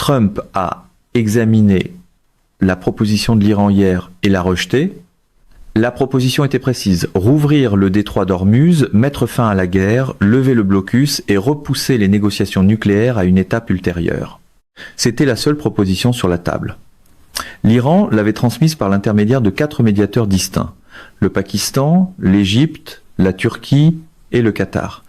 Trump a examiné la proposition de l'Iran hier et l'a rejetée. La proposition était précise: rouvrir le détroit d'Ormuz, mettre fin à la guerre, lever le blocus et repousser les négociations nucléaires à une étape ultérieure. C'était la seule proposition sur la table. L'Iran l'avait transmise par l'intermédiaire de 4 médiateurs distincts: le Pakistan, l'Égypte, la Turquie et le Qatar.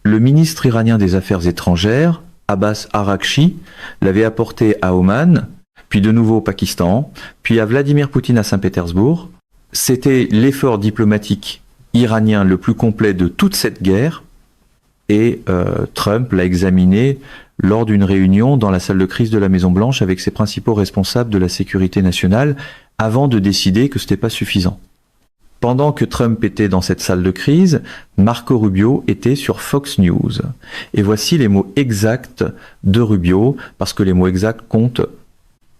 Le ministre iranien des Affaires étrangères, Abbas Araghchi, l'avait apporté à Oman, puis de nouveau au Pakistan, puis à Vladimir Poutine à Saint-Pétersbourg. C'était l'effort diplomatique iranien le plus complet de toute cette guerre, et Trump l'a examiné lors d'une réunion dans la salle de crise de la Maison-Blanche avec ses principaux responsables de la sécurité nationale, avant de décider que ce n'était pas suffisant. Pendant que Trump était dans cette salle de crise, Marco Rubio était sur Fox News. Et voici les mots exacts de Rubio, parce que les mots exacts comptent.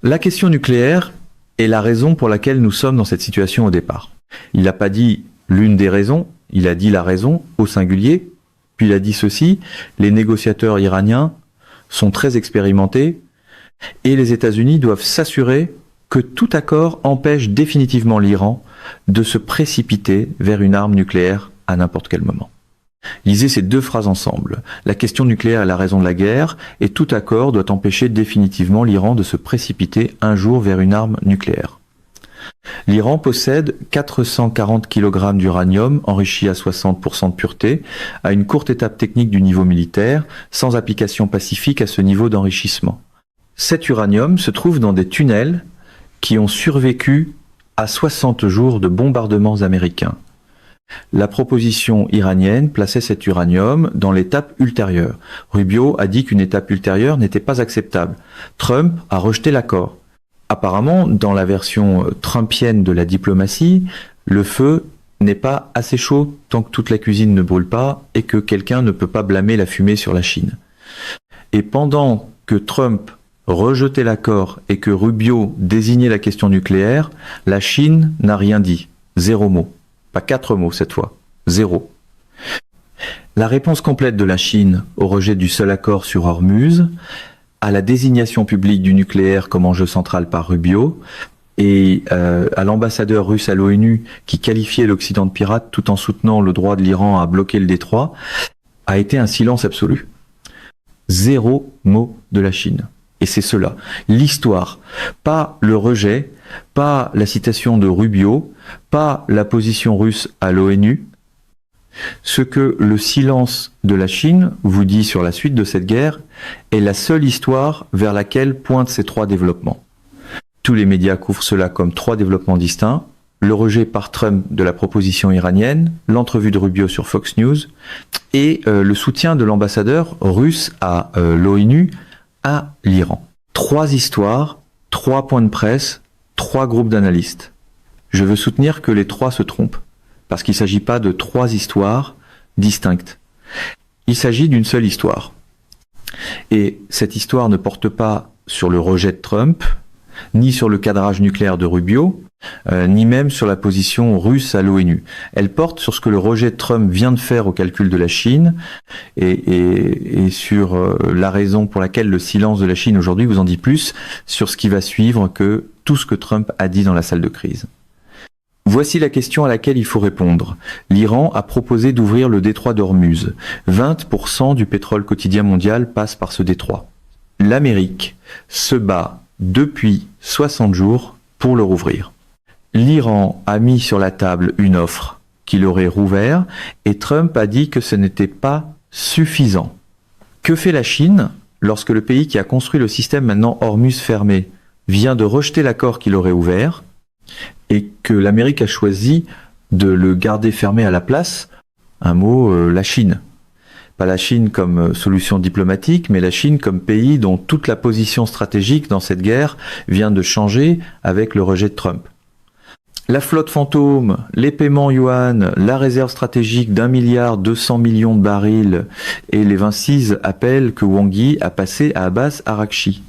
La question nucléaire est la raison pour laquelle nous sommes dans cette situation au départ. Il n'a pas dit l'une des raisons, il a dit la raison au singulier, puis il a dit ceci: les négociateurs iraniens sont très expérimentés et les États-Unis doivent s'assurer que tout accord empêche définitivement l'Iran de se précipiter vers une arme nucléaire à n'importe quel moment. Lisez ces 2 phrases ensemble. La question nucléaire est la raison de la guerre, et tout accord doit empêcher définitivement l'Iran de se précipiter un jour vers une arme nucléaire. L'Iran possède 440 kg d'uranium enrichi à 60% de pureté, à une courte étape technique du niveau militaire, sans application pacifique à ce niveau d'enrichissement. Cet uranium se trouve dans des tunnels qui ont survécu à 60 jours de bombardements américains. La proposition iranienne plaçait cet uranium dans l'étape ultérieure. Rubio a dit qu'une étape ultérieure n'était pas acceptable. Trump a rejeté l'accord. Apparemment, dans la version trumpienne de la diplomatie, le feu n'est pas assez chaud tant que toute la cuisine ne brûle pas et que quelqu'un ne peut pas blâmer la fumée sur la Chine. Et pendant que Trump rejetait l'accord et que Rubio désignait la question nucléaire, la Chine n'a rien dit. 0 mot. Pas 4 mots cette fois. 0. La réponse complète de la Chine au rejet du seul accord sur Ormuz, à la désignation publique du nucléaire comme enjeu central par Rubio, et à l'ambassadeur russe à l'ONU qui qualifiait l'Occident de pirate tout en soutenant le droit de l'Iran à bloquer le détroit, a été un silence absolu. 0 mot de la Chine. Et c'est cela, l'histoire, pas le rejet, pas la citation de Rubio, pas la position russe à l'ONU. Ce que le silence de la Chine vous dit sur la suite de cette guerre est la seule histoire vers laquelle pointent ces 3 développements. Tous les médias couvrent cela comme 3 développements distincts: le rejet par Trump de la proposition iranienne, l'entrevue de Rubio sur Fox News et le soutien de l'ambassadeur russe à l'ONU à l'Iran. 3 histoires, 3 points de presse, 3 groupes d'analystes. Je veux soutenir que les 3 se trompent, parce qu'il ne s'agit pas de 3 histoires distinctes. Il s'agit d'une seule histoire. Et cette histoire ne porte pas sur le rejet de Trump, ni sur le cadrage nucléaire de Rubio, ni même sur la position russe à l'ONU. Elle porte sur ce que le rejet de Trump vient de faire au calcul de la Chine et sur la raison pour laquelle le silence de la Chine aujourd'hui vous en dit plus sur ce qui va suivre que tout ce que Trump a dit dans la salle de crise. Voici la question à laquelle il faut répondre. L'Iran a proposé d'ouvrir le détroit d'Ormuz. 20% du pétrole quotidien mondial passe par ce détroit. L'Amérique se bat depuis 60 jours pour le rouvrir. L'Iran a mis sur la table une offre qu'il aurait rouvert et Trump a dit que ce n'était pas suffisant. Que fait la Chine lorsque le pays qui a construit le système maintenant Ormuz fermé vient de rejeter l'accord qu'il aurait ouvert et que l'Amérique a choisi de le garder fermé à la place? Un mot, la Chine. Pas la Chine comme solution diplomatique, mais la Chine comme pays dont toute la position stratégique dans cette guerre vient de changer avec le rejet de Trump. La flotte fantôme, les paiements yuan, la réserve stratégique d'1,2 milliard de barils et les 26 appels que Wang Yi a passés à Abbas Araghchi.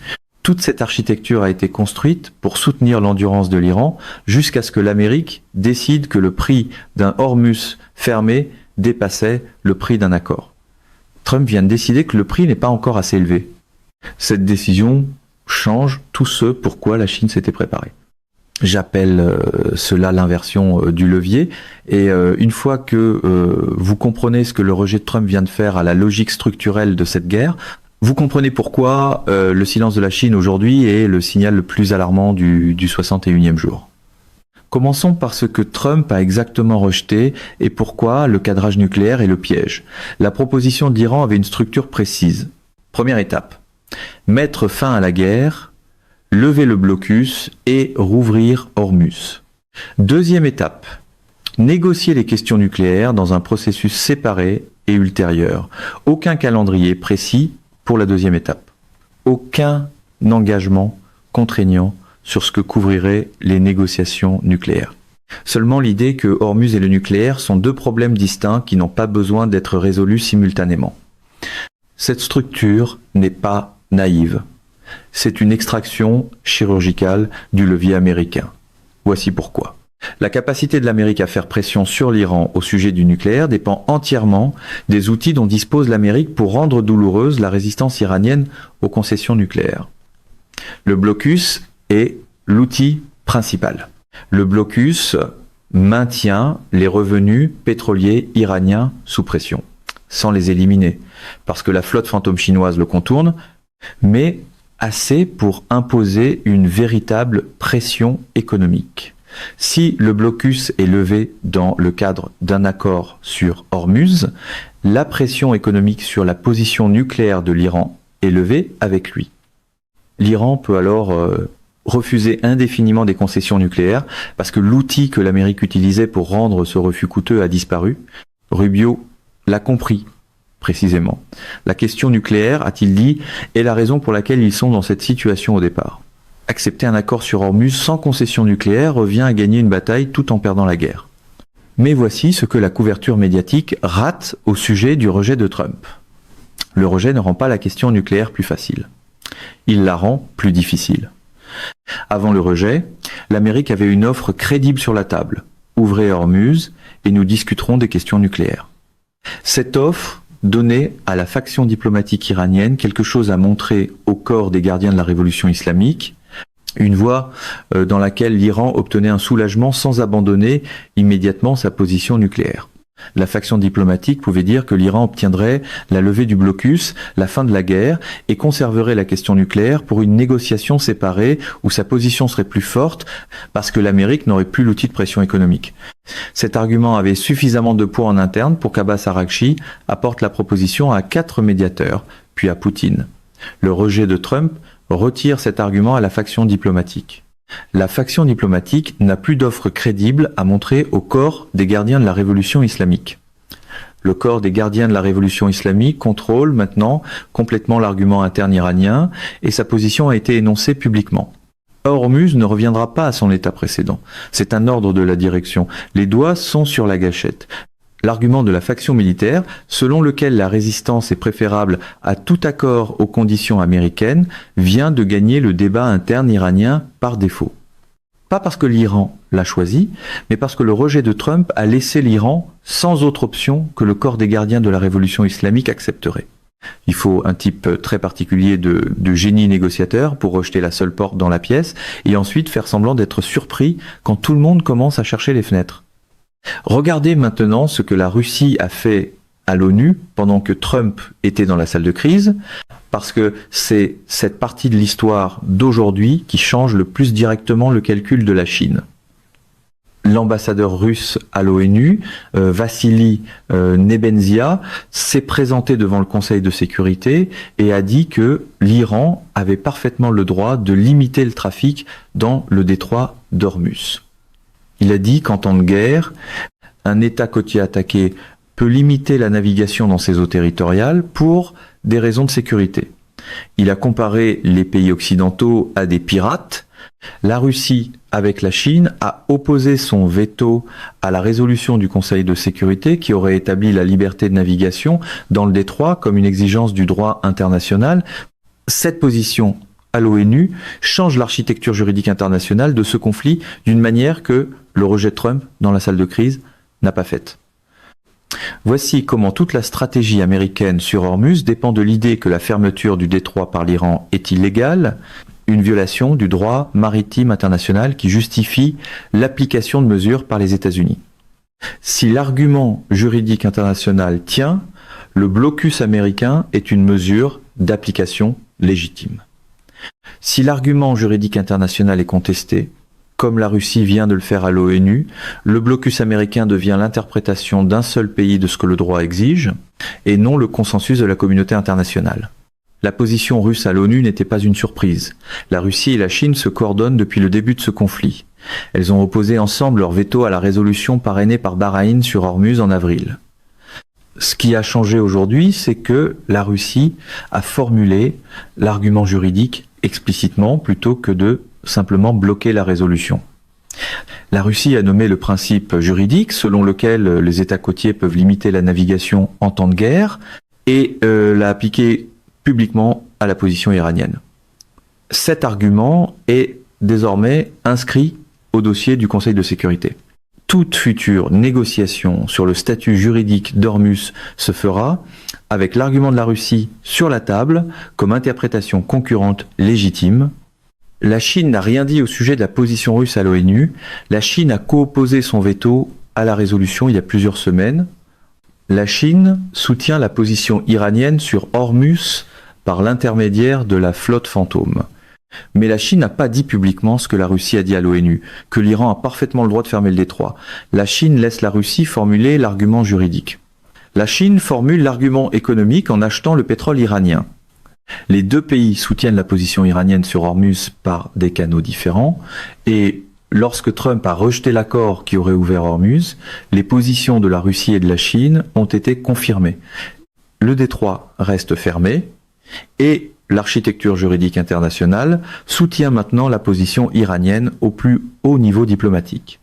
Toute cette architecture a été construite pour soutenir l'endurance de l'Iran jusqu'à ce que l'Amérique décide que le prix d'un Hormuz fermé dépassait le prix d'un accord. Trump vient de décider que le prix n'est pas encore assez élevé. Cette décision change tout ce pourquoi la Chine s'était préparée. J'appelle cela l'inversion du levier. Et une fois que vous comprenez ce que le rejet de Trump vient de faire à la logique structurelle de cette guerre, vous comprenez pourquoi le silence de la Chine aujourd'hui est le signal le plus alarmant du 61e jour. Commençons par ce que Trump a exactement rejeté et pourquoi le cadrage nucléaire est le piège. La proposition de l'Iran avait une structure précise. Première étape, mettre fin à la guerre, lever le blocus et rouvrir Hormuz. Deuxième étape, négocier les questions nucléaires dans un processus séparé et ultérieur. Aucun calendrier précis pour la deuxième étape. Aucun engagement contraignant sur ce que couvriraient les négociations nucléaires. Seulement l'idée que Hormuz et le nucléaire sont deux problèmes distincts qui n'ont pas besoin d'être résolus simultanément. Cette structure n'est pas naïve. C'est une extraction chirurgicale du levier américain. Voici pourquoi. La capacité de l'Amérique à faire pression sur l'Iran au sujet du nucléaire dépend entièrement des outils dont dispose l'Amérique pour rendre douloureuse la résistance iranienne aux concessions nucléaires. Le blocus est l'outil principal. Le blocus maintient les revenus pétroliers iraniens sous pression, sans les éliminer, parce que la flotte fantôme chinoise le contourne, mais assez pour imposer une véritable pression économique. Si le blocus est levé dans le cadre d'un accord sur Hormuz, la pression économique sur la position nucléaire de l'Iran est levée avec lui. L'Iran peut alors refuser indéfiniment des concessions nucléaires parce que l'outil que l'Amérique utilisait pour rendre ce refus coûteux a disparu. Rubio l'a compris précisément. La question nucléaire, a-t-il dit, est la raison pour laquelle ils sont dans cette situation au départ. Accepter un accord sur Hormuz sans concession nucléaire revient à gagner une bataille tout en perdant la guerre. Mais voici ce que la couverture médiatique rate au sujet du rejet de Trump. Le rejet ne rend pas la question nucléaire plus facile. Il la rend plus difficile. Avant le rejet, l'Amérique avait une offre crédible sur la table. Ouvrez Hormuz et nous discuterons des questions nucléaires. Cette offre donnait à la faction diplomatique iranienne quelque chose à montrer au corps des gardiens de la révolution islamique, une voie dans laquelle l'Iran obtenait un soulagement sans abandonner immédiatement sa position nucléaire. La faction diplomatique pouvait dire que l'Iran obtiendrait la levée du blocus, la fin de la guerre, et conserverait la question nucléaire pour une négociation séparée où sa position serait plus forte parce que l'Amérique n'aurait plus l'outil de pression économique. Cet argument avait suffisamment de poids en interne pour qu'Abbas Araghchi apporte la proposition à 4 médiateurs, puis à Poutine. Le rejet de Trump retire cet argument à la faction diplomatique. La faction diplomatique n'a plus d'offre crédible à montrer au corps des gardiens de la révolution islamique. Le corps des gardiens de la révolution islamique contrôle maintenant complètement l'argument interne iranien et sa position a été énoncée publiquement. Hormuz ne reviendra pas à son état précédent. C'est un ordre de la direction. Les doigts sont sur la gâchette. L'argument de la faction militaire, selon lequel la résistance est préférable à tout accord aux conditions américaines, vient de gagner le débat interne iranien par défaut. Pas parce que l'Iran l'a choisi, mais parce que le rejet de Trump a laissé l'Iran sans autre option que le corps des gardiens de la révolution islamique accepterait. Il faut un type très particulier de génie négociateur pour rejeter la seule porte dans la pièce et ensuite faire semblant d'être surpris quand tout le monde commence à chercher les fenêtres. Regardez maintenant ce que la Russie a fait à l'ONU pendant que Trump était dans la salle de crise, parce que c'est cette partie de l'histoire d'aujourd'hui qui change le plus directement le calcul de la Chine. L'ambassadeur russe à l'ONU, Vassili Nebenzia, s'est présenté devant le Conseil de sécurité et a dit que l'Iran avait parfaitement le droit de limiter le trafic dans le détroit d'Ormuz. Il a dit qu'en temps de guerre, un État côtier attaqué peut limiter la navigation dans ses eaux territoriales pour des raisons de sécurité. Il a comparé les pays occidentaux à des pirates. La Russie, avec la Chine, a opposé son veto à la résolution du Conseil de sécurité qui aurait établi la liberté de navigation dans le détroit comme une exigence du droit international. Cette position à l'ONU change l'architecture juridique internationale de ce conflit d'une manière que le rejet de Trump dans la salle de crise n'a pas faite. Voici comment toute la stratégie américaine sur Hormuz dépend de l'idée que la fermeture du détroit par l'Iran est illégale, une violation du droit maritime international qui justifie l'application de mesures par les États-Unis. Si l'argument juridique international tient, le blocus américain est une mesure d'application légitime. Si l'argument juridique international est contesté, comme la Russie vient de le faire à l'ONU, le blocus américain devient l'interprétation d'un seul pays de ce que le droit exige, et non le consensus de la communauté internationale. La position russe à l'ONU n'était pas une surprise. La Russie et la Chine se coordonnent depuis le début de ce conflit. Elles ont opposé ensemble leur veto à la résolution parrainée par Bahreïn sur Ormuz en avril. Ce qui a changé aujourd'hui, c'est que la Russie a formulé l'argument juridique explicitement plutôt que de simplement bloquer la résolution. La Russie a nommé le principe juridique selon lequel les États côtiers peuvent limiter la navigation en temps de guerre et l'a appliqué publiquement à la position iranienne. Cet argument est désormais inscrit au dossier du Conseil de sécurité. Toute future négociation sur le statut juridique d'Ormuz se fera avec l'argument de la Russie sur la table comme interprétation concurrente légitime. La Chine n'a rien dit au sujet de la position russe à l'ONU. La Chine a co-opposé son veto à la résolution il y a plusieurs semaines. La Chine soutient la position iranienne sur Ormuz par l'intermédiaire de la flotte fantôme. Mais la Chine n'a pas dit publiquement ce que la Russie a dit à l'ONU, que l'Iran a parfaitement le droit de fermer le détroit. La Chine laisse la Russie formuler l'argument juridique. La Chine formule l'argument économique en achetant le pétrole iranien. Les deux pays soutiennent la position iranienne sur Ormuz par des canaux différents, et lorsque Trump a rejeté l'accord qui aurait ouvert Ormuz, les positions de la Russie et de la Chine ont été confirmées. Le détroit reste fermé, et l'architecture juridique internationale soutient maintenant la position iranienne au plus haut niveau diplomatique.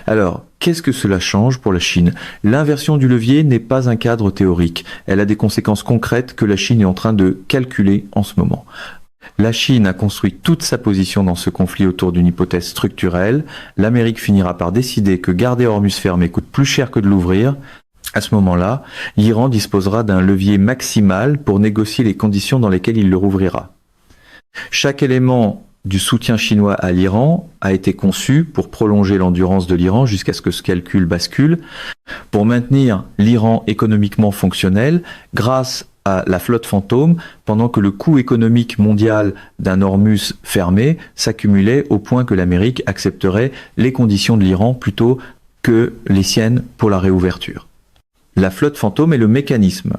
Alors, qu'est-ce que cela change pour la Chine? L'inversion du levier n'est pas un cadre théorique. Elle a des conséquences concrètes que la Chine est en train de calculer en ce moment. La Chine a construit toute sa position dans ce conflit autour d'une hypothèse structurelle. L'Amérique finira par décider que garder Ormuz fermé coûte plus cher que de l'ouvrir. À ce moment-là, l'Iran disposera d'un levier maximal pour négocier les conditions dans lesquelles il le rouvrira. Chaque élément du soutien chinois à l'Iran a été conçu pour prolonger l'endurance de l'Iran jusqu'à ce que ce calcul bascule, pour maintenir l'Iran économiquement fonctionnel grâce à la flotte fantôme, pendant que le coût économique mondial d'un Ormuz fermé s'accumulait au point que l'Amérique accepterait les conditions de l'Iran plutôt que les siennes pour la réouverture. La flotte fantôme est le mécanisme.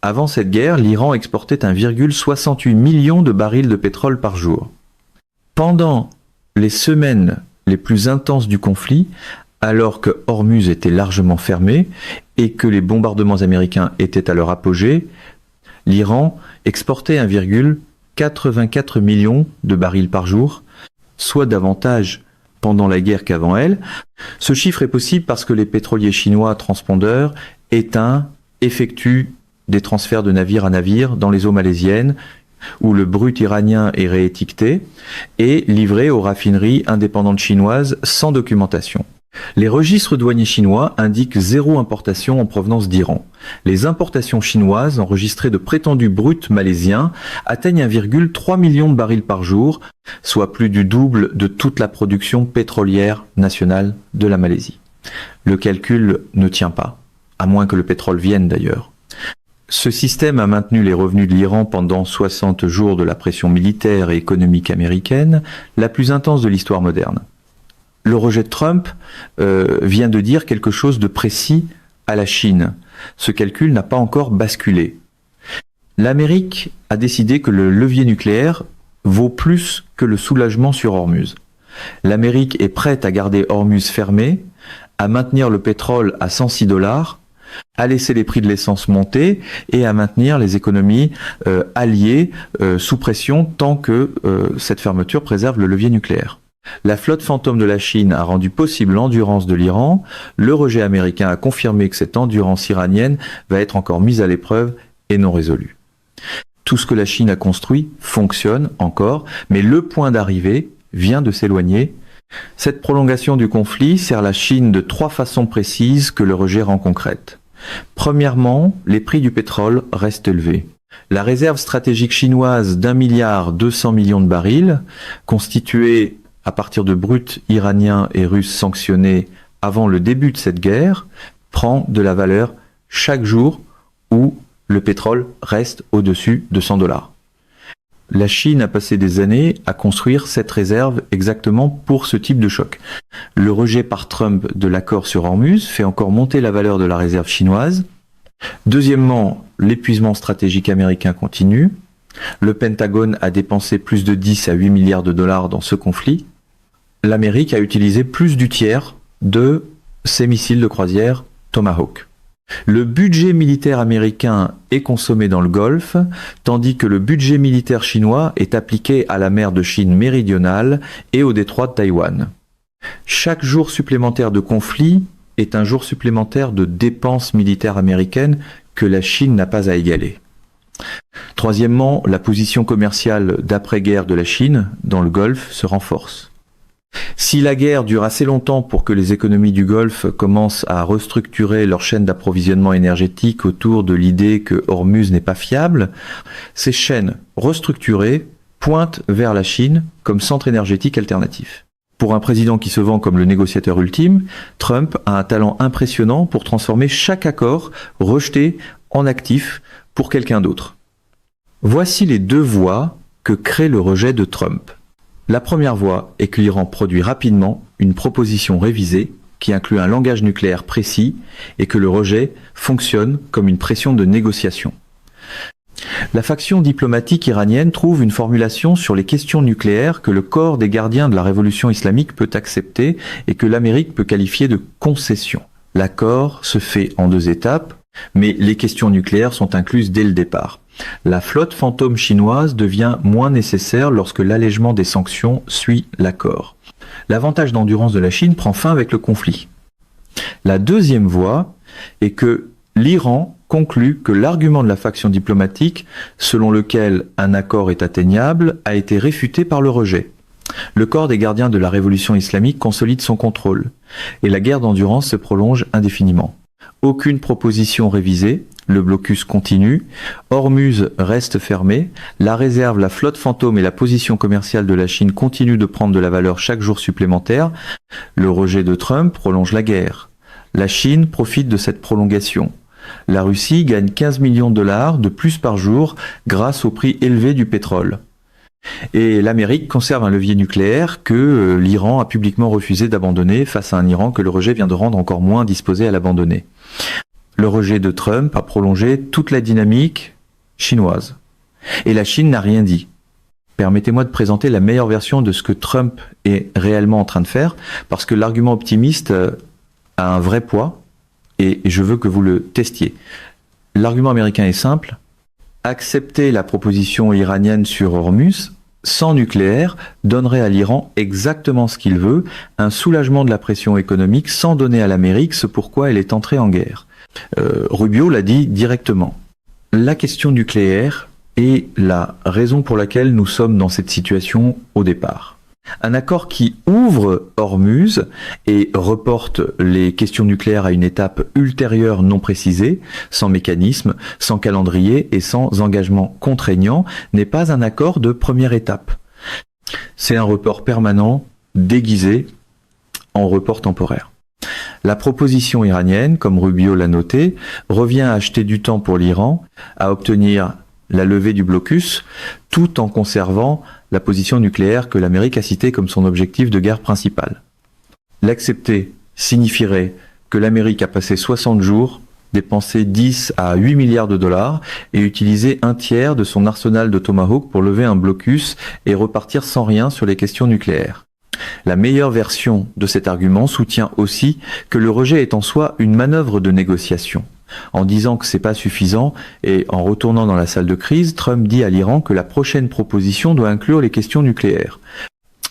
Avant cette guerre, l'Iran exportait 1,68 million de barils de pétrole par jour. Pendant les semaines les plus intenses du conflit, alors que Ormuz était largement fermé et que les bombardements américains étaient à leur apogée, l'Iran exportait 1,84 million de barils par jour, soit davantage pendant la guerre qu'avant elle. Ce chiffre est possible parce que les pétroliers chinois transpondeurs éteints effectuent des transferts de navire à navire dans les eaux malaisiennes, où le brut iranien est réétiqueté et livré aux raffineries indépendantes chinoises sans documentation. Les registres douaniers chinois indiquent 0 importation en provenance d'Iran. Les importations chinoises enregistrées de prétendus bruts malaisiens atteignent 1,3 million de barils par jour, soit plus du double de toute la production pétrolière nationale de la Malaisie. Le calcul ne tient pas, à moins que le pétrole vienne d'ailleurs. Ce système a maintenu les revenus de l'Iran pendant 60 jours de la pression militaire et économique américaine, la plus intense de l'histoire moderne. Le rejet de Trump vient de dire quelque chose de précis à la Chine. Ce calcul n'a pas encore basculé. L'Amérique a décidé que le levier nucléaire vaut plus que le soulagement sur Ormuz. L'Amérique est prête à garder Ormuz fermé, à maintenir le pétrole à 106 $, à laisser les prix de l'essence monter et à maintenir les économies alliées sous pression tant que cette fermeture préserve le levier nucléaire. La flotte fantôme de la Chine a rendu possible l'endurance de l'Iran. Le rejet américain a confirmé que cette endurance iranienne va être encore mise à l'épreuve et non résolue. Tout ce que la Chine a construit fonctionne encore, mais le point d'arrivée vient de s'éloigner. Cette prolongation du conflit sert la Chine de 3 façons précises que le rejet rend concrètes. Premièrement, les prix du pétrole restent élevés. La réserve stratégique chinoise d'1,2 milliard de barils, constituée à partir de brut iraniens et russes sanctionnés avant le début de cette guerre, prend de la valeur chaque jour où le pétrole reste au-dessus de 100 $. La Chine a passé des années à construire cette réserve exactement pour ce type de choc. Le rejet par Trump de l'accord sur Hormuz fait encore monter la valeur de la réserve chinoise. Deuxièmement, l'épuisement stratégique américain continue. Le Pentagone a dépensé plus de 10 à 8 milliards de dollars dans ce conflit. L'Amérique a utilisé plus du tiers de ses missiles de croisière Tomahawk. Le budget militaire américain est consommé dans le Golfe, tandis que le budget militaire chinois est appliqué à la mer de Chine méridionale et au détroit de Taïwan. Chaque jour supplémentaire de conflit est un jour supplémentaire de dépenses militaires américaines que la Chine n'a pas à égaler. Troisièmement, la position commerciale d'après-guerre de la Chine dans le Golfe se renforce. Si la guerre dure assez longtemps pour que les économies du Golfe commencent à restructurer leur chaîne d'approvisionnement énergétique autour de l'idée que Hormuz n'est pas fiable, ces chaînes restructurées pointent vers la Chine comme centre énergétique alternatif. Pour un président qui se vend comme le négociateur ultime, Trump a un talent impressionnant pour transformer chaque accord rejeté en actif pour quelqu'un d'autre. Voici les deux voies que crée le rejet de Trump. La première voie est que l'Iran produit rapidement une proposition révisée qui inclut un langage nucléaire précis et que le rejet fonctionne comme une pression de négociation. La faction diplomatique iranienne trouve une formulation sur les questions nucléaires que le corps des gardiens de la révolution islamique peut accepter et que l'Amérique peut qualifier de concession. L'accord se fait en 2 étapes, mais les questions nucléaires sont incluses dès le départ. La flotte fantôme chinoise devient moins nécessaire lorsque l'allègement des sanctions suit l'accord. L'avantage d'endurance de la Chine prend fin avec le conflit. La deuxième voie est que l'Iran conclut que l'argument de la faction diplomatique, selon lequel un accord est atteignable, a été réfuté par le rejet. Le corps des gardiens de la révolution islamique consolide son contrôle, et la guerre d'endurance se prolonge indéfiniment. Aucune proposition révisée, le blocus continue, Hormuz reste fermé, la réserve, la flotte fantôme et la position commerciale de la Chine continuent de prendre de la valeur chaque jour supplémentaire. Le rejet de Trump prolonge la guerre. La Chine profite de cette prolongation. La Russie gagne 15 millions de dollars de plus par jour grâce au prix élevé du pétrole. Et l'Amérique conserve un levier nucléaire que l'Iran a publiquement refusé d'abandonner face à un Iran que le rejet vient de rendre encore moins disposé à l'abandonner. Le rejet de Trump a prolongé toute la dynamique chinoise. Et la Chine n'a rien dit. Permettez-moi de présenter la meilleure version de ce que Trump est réellement en train de faire, parce que l'argument optimiste a un vrai poids, et je veux que vous le testiez. L'argument américain est simple. Accepter la proposition iranienne sur Hormuz, sans nucléaire, donnerait à l'Iran exactement ce qu'il veut, un soulagement de la pression économique sans donner à l'Amérique ce pourquoi elle est entrée en guerre. Rubio l'a dit directement. La question nucléaire est la raison pour laquelle nous sommes dans cette situation au départ. Un accord qui ouvre Hormuz et reporte les questions nucléaires à une étape ultérieure non précisée, sans mécanisme, sans calendrier et sans engagement contraignant, n'est pas un accord de première étape. C'est un report permanent, déguisé en report temporaire. La proposition iranienne, comme Rubio l'a noté, revient à acheter du temps pour l'Iran, à obtenir la levée du blocus, tout en conservant la position nucléaire que l'Amérique a citée comme son objectif de guerre principal. L'accepter signifierait que l'Amérique a passé 60 jours, dépensé 10 à 8 milliards de dollars et utilisé un tiers de son arsenal de Tomahawk pour lever un blocus et repartir sans rien sur les questions nucléaires. La meilleure version de cet argument soutient aussi que le rejet est en soi une manœuvre de négociation. En disant que c'est pas suffisant et en retournant dans la salle de crise, Trump dit à l'Iran que la prochaine proposition doit inclure les questions nucléaires.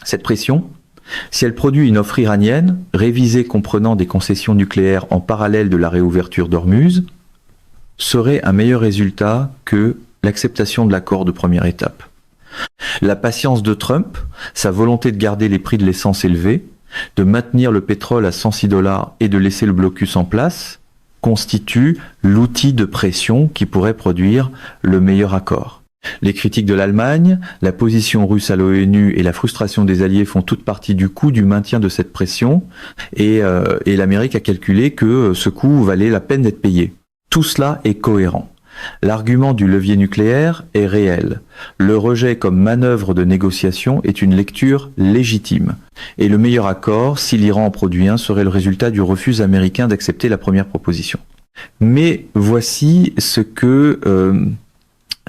Cette pression, si elle produit une offre iranienne, révisée comprenant des concessions nucléaires en parallèle de la réouverture d'Hormuz, serait un meilleur résultat que l'acceptation de l'accord de première étape. La patience de Trump, sa volonté de garder les prix de l'essence élevés, de maintenir le pétrole à 106 $ et de laisser le blocus en place, constitue l'outil de pression qui pourrait produire le meilleur accord. Les critiques de l'Allemagne, la position russe à l'ONU et la frustration des Alliés font toute partie du coût du maintien de cette pression et l'Amérique a calculé que ce coût valait la peine d'être payé. Tout cela est cohérent. L'argument du levier nucléaire est réel. Le rejet comme manœuvre de négociation est une lecture légitime. Et le meilleur accord, si l'Iran en produit un, serait le résultat du refus américain d'accepter la première proposition. Mais voici ce que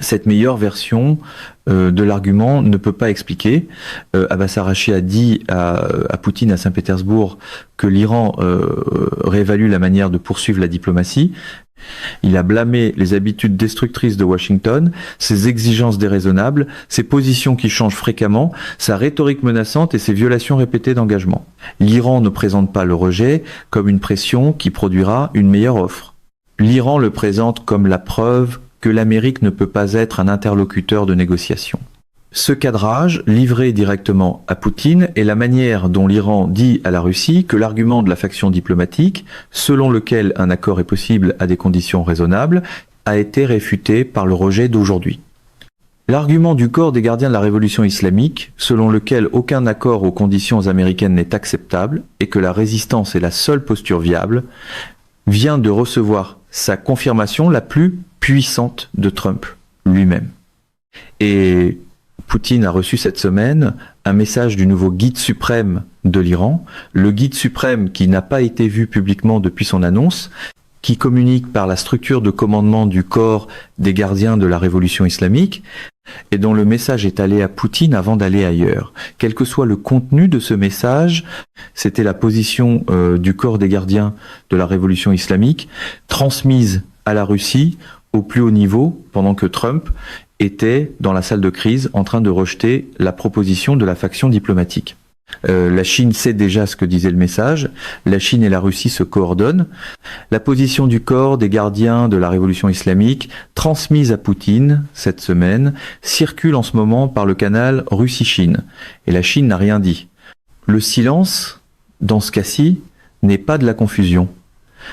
cette meilleure version de l'argument ne peut pas expliquer. Abbas Araghchi a dit à Poutine à Saint-Pétersbourg que l'Iran réévalue la manière de poursuivre la diplomatie. Il a blâmé les habitudes destructrices de Washington, ses exigences déraisonnables, ses positions qui changent fréquemment, sa rhétorique menaçante et ses violations répétées d'engagement. L'Iran ne présente pas le rejet comme une pression qui produira une meilleure offre. L'Iran le présente comme la preuve que l'Amérique ne peut pas être un interlocuteur de négociation. Ce cadrage, livré directement à Poutine, est la manière dont l'Iran dit à la Russie que l'argument de la faction diplomatique, selon lequel un accord est possible à des conditions raisonnables, a été réfuté par le rejet d'aujourd'hui. L'argument du corps des gardiens de la révolution islamique, selon lequel aucun accord aux conditions américaines n'est acceptable et que la résistance est la seule posture viable, vient de recevoir sa confirmation la plus puissante de Trump lui-même. Et Poutine a reçu cette semaine un message du nouveau guide suprême de l'Iran, le guide suprême qui n'a pas été vu publiquement depuis son annonce, qui communique par la structure de commandement du corps des gardiens de la révolution islamique, et dont le message est allé à Poutine avant d'aller ailleurs. Quel que soit le contenu de ce message, c'était la position du corps des gardiens de la révolution islamique, transmise à la Russie au plus haut niveau, pendant que Trump était dans la salle de crise en train de rejeter la proposition de la faction diplomatique. La Chine sait déjà ce que disait le message, la Chine et la Russie se coordonnent. La position du corps des gardiens de la révolution islamique, transmise à Poutine cette semaine, circule en ce moment par le canal Russie-Chine. Et la Chine n'a rien dit. Le silence, dans ce cas-ci, n'est pas de la confusion.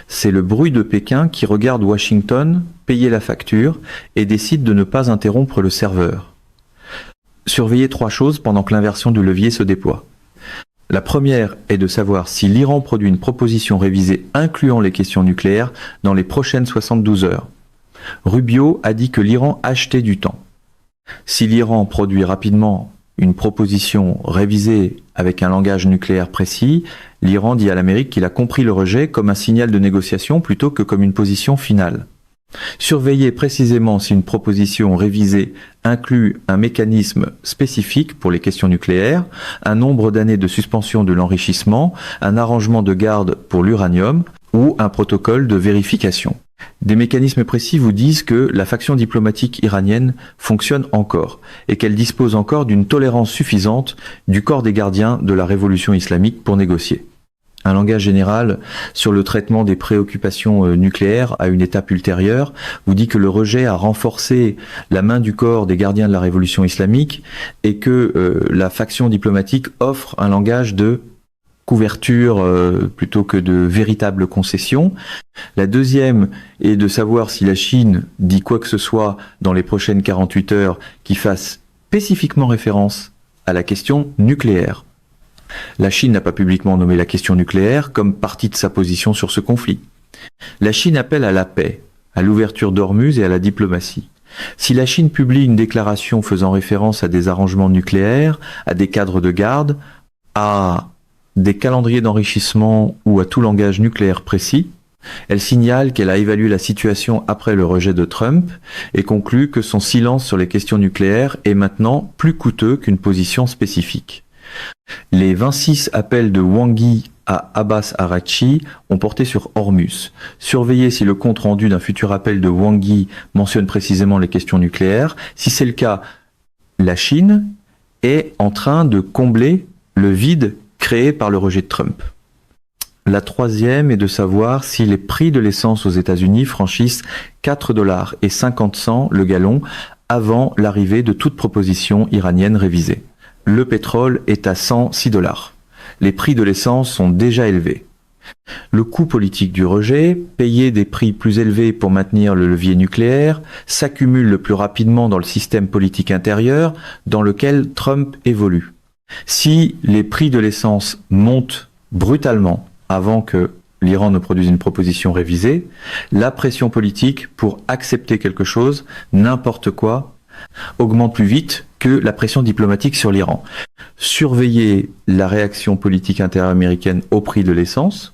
C'est le bruit de Pékin qui regarde Washington payer la facture et décide de ne pas interrompre le serveur. Surveillez 3 choses pendant que l'inversion du levier se déploie. La première est de savoir si l'Iran produit une proposition révisée incluant les questions nucléaires dans les prochaines 72 heures. Rubio a dit que l'Iran achetait du temps. Si l'Iran produit rapidement une proposition révisée avec un langage nucléaire précis, l'Iran dit à l'Amérique qu'il a compris le rejet comme un signal de négociation plutôt que comme une position finale. Surveillez précisément si une proposition révisée inclut un mécanisme spécifique pour les questions nucléaires, un nombre d'années de suspension de l'enrichissement, un arrangement de garde pour l'uranium ou un protocole de vérification. Des mécanismes précis vous disent que la faction diplomatique iranienne fonctionne encore et qu'elle dispose encore d'une tolérance suffisante du corps des gardiens de la révolution islamique pour négocier. Un langage général sur le traitement des préoccupations nucléaires à une étape ultérieure vous dit que le rejet a renforcé la main du corps des gardiens de la révolution islamique et que la faction diplomatique offre un langage de couverture plutôt que de véritable concession. La deuxième est de savoir si la Chine dit quoi que ce soit dans les prochaines 48 heures qui fasse spécifiquement référence à la question nucléaire. La Chine n'a pas publiquement nommé la question nucléaire comme partie de sa position sur ce conflit. La Chine appelle à la paix, à l'ouverture d'Ormuz et à la diplomatie. Si la Chine publie une déclaration faisant référence à des arrangements nucléaires, à des cadres de garde, à des calendriers d'enrichissement ou à tout langage nucléaire précis, elle signale qu'elle a évalué la situation après le rejet de Trump et conclut que son silence sur les questions nucléaires est maintenant plus coûteux qu'une position spécifique. Les 26 appels de Wang Yi à Abbas Araghchi ont porté sur Ormuz. Surveillez si le compte rendu d'un futur appel de Wang Yi mentionne précisément les questions nucléaires. Si c'est le cas, la Chine est en train de combler le vide créé par le rejet de Trump. La troisième est de savoir si les prix de l'essence aux États-Unis franchissent 4,50 $ le gallon avant l'arrivée de toute proposition iranienne révisée. Le pétrole est à 106 $. Les prix de l'essence sont déjà élevés. Le coût politique du rejet, payer des prix plus élevés pour maintenir le levier nucléaire, s'accumule le plus rapidement dans le système politique intérieur dans lequel Trump évolue. Si les prix de l'essence montent brutalement avant que l'Iran ne produise une proposition révisée, la pression politique pour accepter quelque chose, n'importe quoi, augmente plus vite que la pression diplomatique sur l'Iran. Surveiller la réaction politique interaméricaine au prix de l'essence.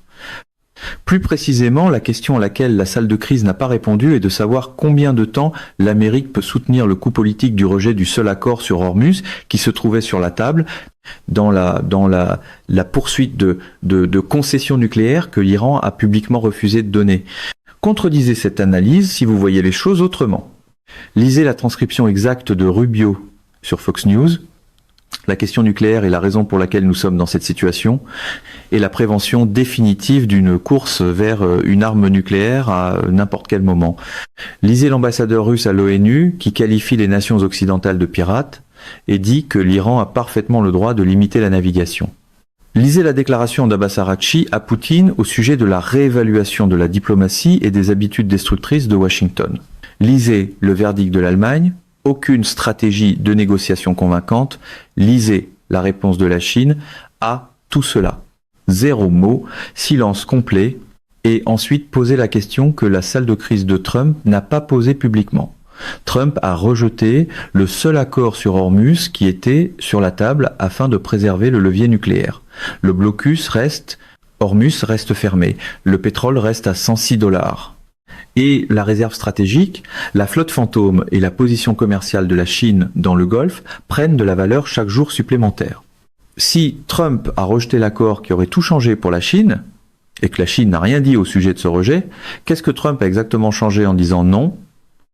Plus précisément, la question à laquelle la salle de crise n'a pas répondu est de savoir combien de temps l'Amérique peut soutenir le coût politique du rejet du seul accord sur Hormuz qui se trouvait sur la table dans la poursuite de concessions nucléaires que l'Iran a publiquement refusé de donner. Contredisez cette analyse si vous voyez les choses autrement. Lisez la transcription exacte de Rubio sur Fox News. La question nucléaire est la raison pour laquelle nous sommes dans cette situation et la prévention définitive d'une course vers une arme nucléaire à n'importe quel moment. Lisez l'ambassadeur russe à l'ONU qui qualifie les nations occidentales de pirates et dit que l'Iran a parfaitement le droit de limiter la navigation. Lisez la déclaration d'Abbas Araghchi à Poutine au sujet de la réévaluation de la diplomatie et des habitudes destructrices de Washington. Lisez le verdict de l'Allemagne, aucune stratégie de négociation convaincante. Lisez la réponse de la Chine à tout cela. Zéro mot, silence complet, et ensuite posez la question que la salle de crise de Trump n'a pas posée publiquement. Trump a rejeté le seul accord sur Hormuz qui était sur la table afin de préserver le levier nucléaire. Le blocus reste, Hormuz reste fermé, le pétrole reste à $106. Et la réserve stratégique, la flotte fantôme et la position commerciale de la Chine dans le Golfe prennent de la valeur chaque jour supplémentaire. Si Trump a rejeté l'accord qui aurait tout changé pour la Chine, et que la Chine n'a rien dit au sujet de ce rejet, qu'est-ce que Trump a exactement changé en disant non ?